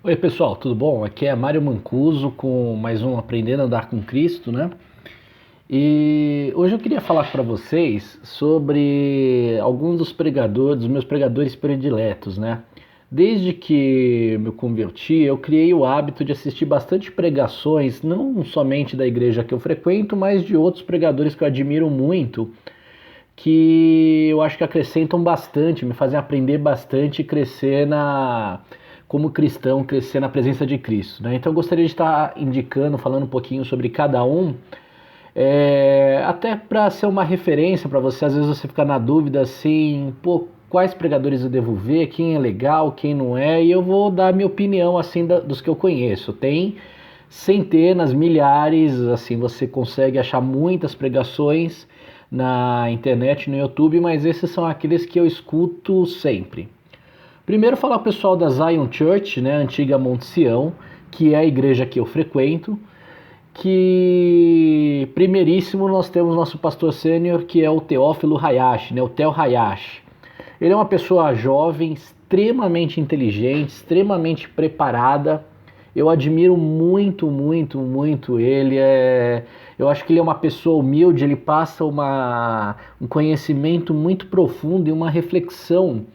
Oi pessoal, tudo bom? Aqui é Mário Mancuso com mais um Aprendendo a Andar com Cristo, né? E hoje eu queria falar para vocês sobre alguns dos meus pregadores prediletos, né? Desde que me converti, eu criei o hábito de assistir bastante pregações, não somente da igreja que eu frequento, mas de outros pregadores que eu admiro muito, que eu acho que acrescentam bastante, me fazem aprender bastante e crescer como cristão, crescer na presença de Cristo, né? Então eu gostaria de estar indicando, falando um pouquinho sobre cada um, até para ser uma referência para você. Às vezes você fica na dúvida assim, pô, quais pregadores eu devo ver, quem é legal, quem não é, e eu vou dar a minha opinião assim dos que eu conheço. Tem centenas, milhares, assim, você consegue achar muitas pregações na internet, no YouTube, mas esses são aqueles que eu escuto sempre. Primeiro falar o pessoal da Zion Church, né, antiga Monte Sião, que é a igreja que eu frequento, que primeiríssimo nós temos nosso pastor sênior, que é o Teófilo Hayashi, né, o Theo Hayashi. Ele é uma pessoa jovem, extremamente inteligente, extremamente preparada. Eu admiro muito, muito, muito ele. Eu acho que ele é uma pessoa humilde, ele passa um conhecimento muito profundo e uma reflexão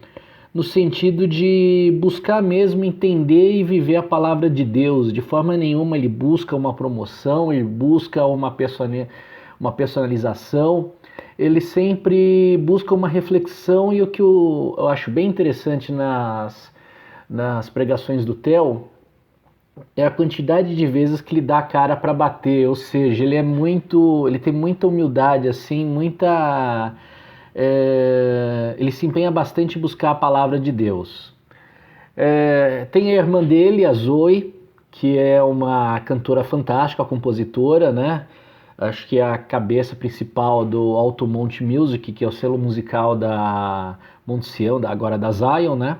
no sentido de buscar mesmo entender e viver a palavra de Deus. De forma nenhuma ele busca uma promoção, ele busca uma personalização, ele sempre busca uma reflexão. E o que eu acho bem interessante nas pregações do Theo é a quantidade de vezes que ele dá a cara para bater, ou seja, ele tem muita humildade, assim, ele se empenha bastante em buscar a palavra de Deus. Tem a irmã dele, a Zoe, que é uma cantora fantástica, compositora, né? Acho que é a cabeça principal do Alto Monte Music, que é o selo musical da Monte Sião, agora da Zion, né?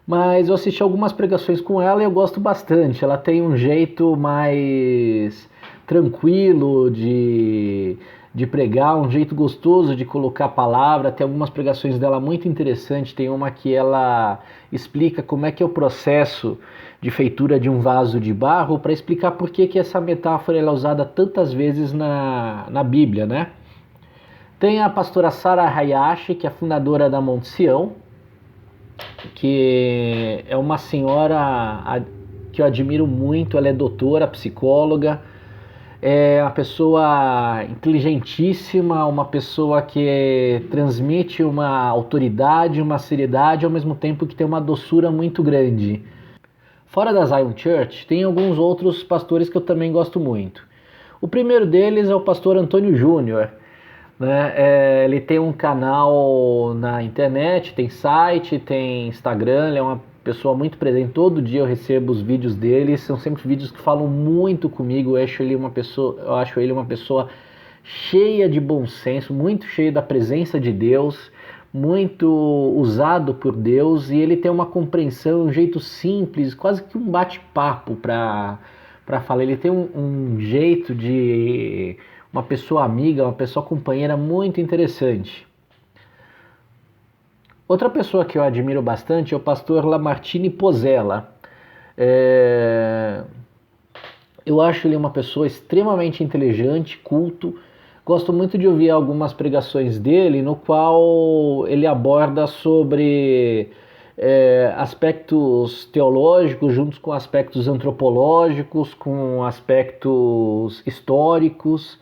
Mas eu assisti algumas pregações com ela e eu gosto bastante. Ela tem um jeito mais tranquilo de pregar, um jeito gostoso de colocar a palavra. Tem algumas pregações dela muito interessantes. Tem uma que ela explica como é que é o processo de feitura de um vaso de barro, para explicar por que essa metáfora é usada tantas vezes na Bíblia, né? Tem a pastora Sarah Hayashi, que é a fundadora da Monte Sião, que é uma senhora que eu admiro muito. Ela é doutora, psicóloga, é uma pessoa inteligentíssima, uma pessoa que transmite uma autoridade, uma seriedade, ao mesmo tempo que tem uma doçura muito grande. Fora da Zion Church, tem alguns outros pastores que eu também gosto muito. O primeiro deles é o pastor Antônio Júnior, né? Ele tem um canal na internet, tem site, tem Instagram. Ele é uma pessoa muito presente. Todo dia eu recebo os vídeos dele, são sempre vídeos que falam muito comigo. Eu acho ele uma pessoa cheia de bom senso, muito cheia da presença de Deus, muito usado por Deus, e ele tem uma compreensão, um jeito simples, quase que um bate-papo para falar. Ele tem um jeito de uma pessoa amiga, uma pessoa companheira muito interessante. Outra pessoa que eu admiro bastante é o pastor Lamartine Pozzella. Eu acho ele uma pessoa extremamente inteligente, culto. Gosto muito de ouvir algumas pregações dele, no qual ele aborda sobre aspectos teológicos juntos com aspectos antropológicos, com aspectos históricos.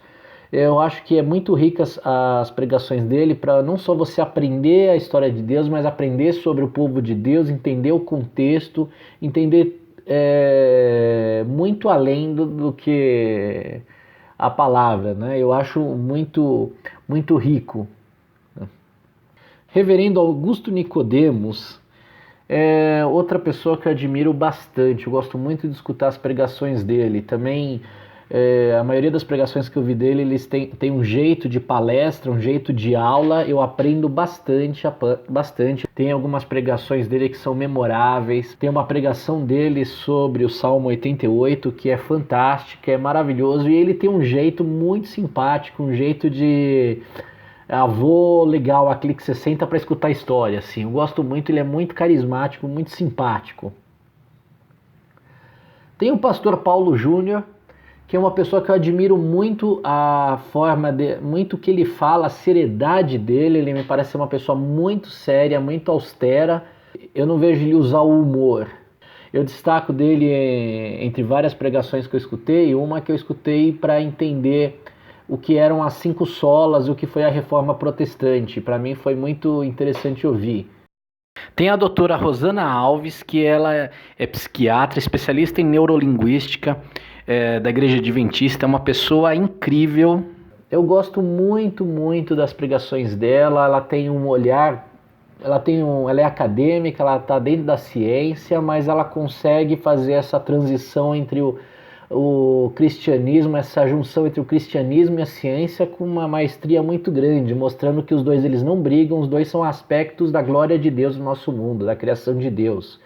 Eu acho que é muito ricas as pregações dele, para não só você aprender a história de Deus, mas aprender sobre o povo de Deus, entender o contexto, entender muito além do que a palavra, né? Eu acho muito, muito rico. Reverendo Augusto Nicodemos é outra pessoa que eu admiro bastante. Eu gosto muito de escutar as pregações dele. Também a maioria das pregações que eu vi dele, eles têm um jeito de palestra, um jeito de aula. Eu aprendo bastante. Tem algumas pregações dele que são memoráveis. Tem uma pregação dele sobre o Salmo 88 que é fantástica, é maravilhoso. E ele tem um jeito muito simpático, um jeito de avô legal, aquele que você senta para escutar a história, assim. Eu gosto muito, ele é muito carismático, muito simpático. Tem o pastor Paulo Júnior, que é uma pessoa que eu admiro muito a forma, muito que ele fala, a seriedade dele. Ele me parece ser uma pessoa muito séria, muito austera. Eu não vejo ele usar o humor. Eu destaco dele entre várias pregações que eu escutei, uma que eu escutei para entender o que eram as 5 solas, o que foi a reforma protestante. Para mim foi muito interessante ouvir. Tem a doutora Rosana Alves, que ela é psiquiatra, especialista em neurolinguística, da Igreja Adventista, é uma pessoa incrível. Eu gosto muito, muito das pregações dela. Ela tem um olhar, ela é acadêmica, ela está dentro da ciência, mas ela consegue fazer essa transição entre o cristianismo, essa junção entre o cristianismo e a ciência com uma maestria muito grande, mostrando que os dois eles não brigam, os dois são aspectos da glória de Deus no nosso mundo, da criação de Deus.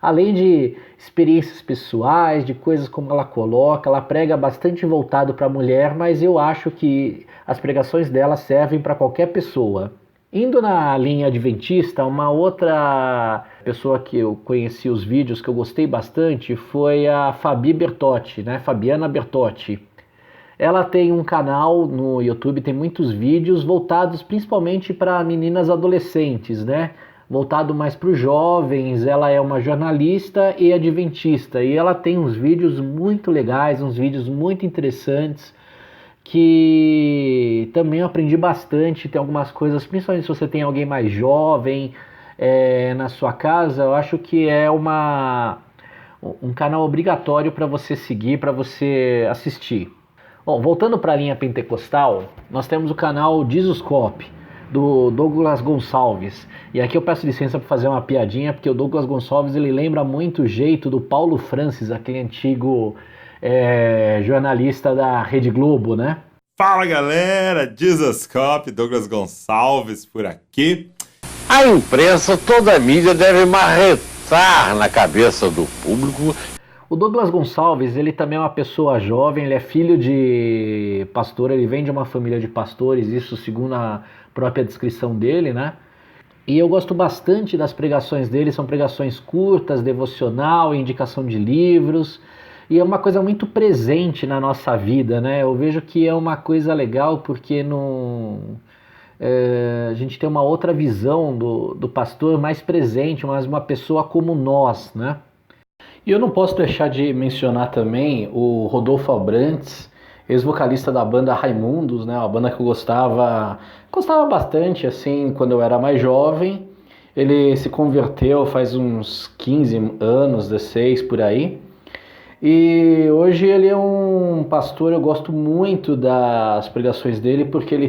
Além de experiências pessoais, de coisas como ela coloca, ela prega bastante voltado para a mulher, mas eu acho que as pregações dela servem para qualquer pessoa. Indo na linha adventista, uma outra pessoa que eu conheci os vídeos que eu gostei bastante foi a Fabi Bertotti, né? Fabiana Bertotti. Ela tem um canal no YouTube, tem muitos vídeos voltados principalmente para meninas adolescentes, né? Voltado mais para os jovens. Ela é uma jornalista e adventista, e ela tem uns vídeos muito legais, uns vídeos muito interessantes, que também eu aprendi bastante. Tem algumas coisas, principalmente se você tem alguém mais jovem na sua casa, eu acho que é um canal obrigatório para você seguir, para você assistir. Bom, voltando para a linha pentecostal, nós temos o canal Jesuscope, do Douglas Gonçalves. E aqui eu peço licença para fazer uma piadinha, porque o Douglas Gonçalves ele lembra muito o jeito do Paulo Francis, aquele antigo jornalista da Rede Globo, né? Fala galera, Jesuscope, Douglas Gonçalves por aqui. A imprensa, toda a mídia deve marretar na cabeça do público. O Douglas Gonçalves, ele também é uma pessoa jovem, ele é filho de pastor, ele vem de uma família de pastores, isso segundo a própria descrição dele, né? E eu gosto bastante das pregações dele, são pregações curtas, devocional, indicação de livros, e é uma coisa muito presente na nossa vida, né? Eu vejo que é uma coisa legal porque a gente tem uma outra visão do pastor mais presente, mas uma pessoa como nós, né? E eu não posso deixar de mencionar também o Rodolfo Abrantes, ex-vocalista da banda Raimundos, né? Uma banda que eu gostava bastante, assim, quando eu era mais jovem. Ele se converteu faz uns 15 anos, 16 por aí. E hoje ele é um pastor, eu gosto muito das pregações dele, porque ele